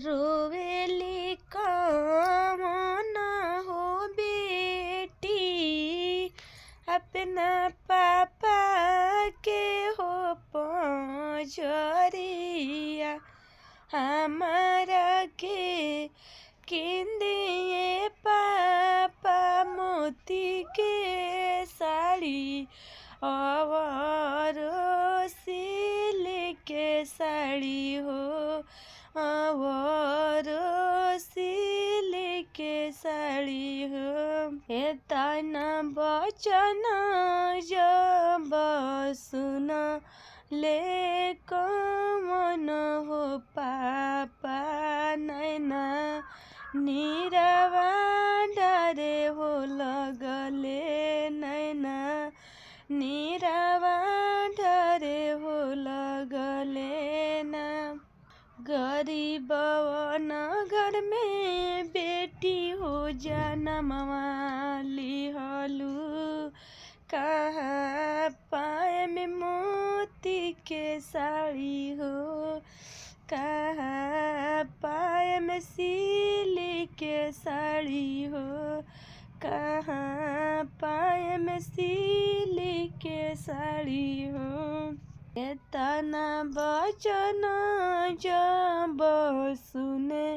रोवेली कौन हो बेटी अपना पापा के हो पंजरिया। हमारा के किंदिए पापा मोती के साड़ी अवरो सिल के साड़ी हो अवरो सिल के साड़ी हो। एतना बचन जब सुन ले कौन हो पापा नैना नीरवा डरे हो लगले नैना नीरवा डरे हो लगले ना। गरीबवन घर में बेटी हो जनमवा लिहलू कहाँ पाए में मोती के साड़ी हो कहाँ पाए में सिली के साड़ी हो कहाँ पाए में सिली के साड़ी हो। एतना बचन जब सुने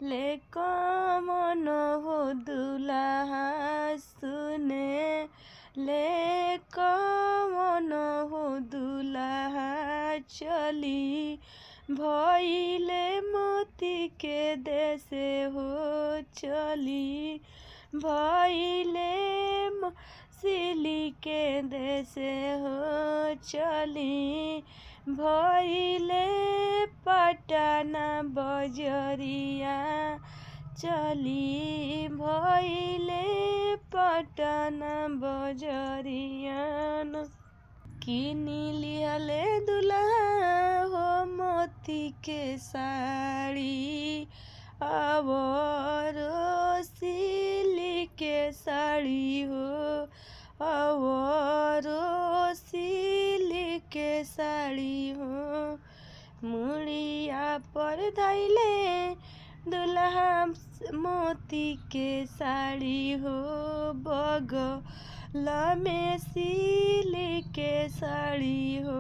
ले कौन हो दुल्हा सुने ले कौन हो दुल्हा चली भइले मोती के देशे हो चली भइले सिली के देशे हो चली भइले पटना बजरिया चली भइले पटना बजरिया। किनी लिहले दुल्हा हो मोती के साड़ी अवरो सिली के साड़ी हो अवरो सिली के साड़ी हो। मुड़िया पर धैले दुल्हा मोती के साड़ी हो बगल में सिली के साड़ी हो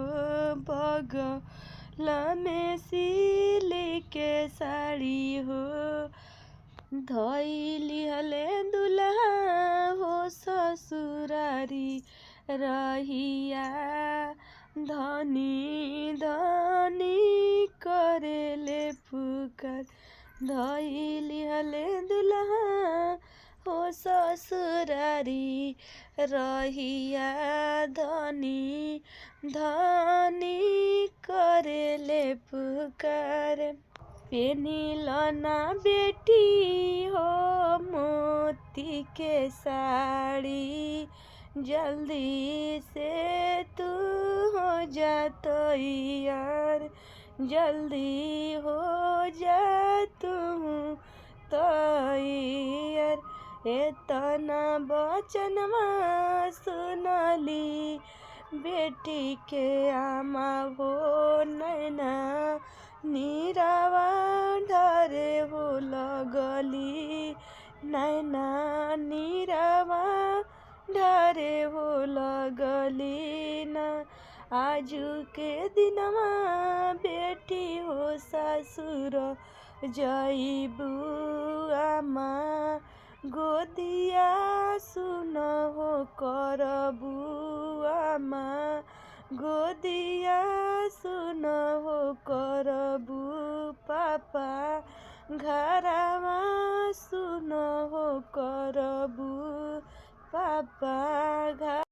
बगल में सिली के साड़ी हो। धइली हले दुल्हा हो ससुरारी रहिया धनी धनी करेले पुकार। धइली हले दुल्हा हो ससुरारी रहिया धनी धनी करेले पुकार। पेनिलना बेटी हो मोती के साड़ी जल्दी से तू हो जा तैयार जल्दी हो जा तू तैयार। एतना बचनवा सुनली बेटी के आमा हो नैना नीरवा डरे हो लगली नैना नीरवा डरे हो लगली ना। आजू के दिनवा बेटी हो ससुर जइबू आमा गोदिया सुन हो करबू आमा गोदिया सुन हो करबू पापा घरवा सुन हो करबू पापा घर।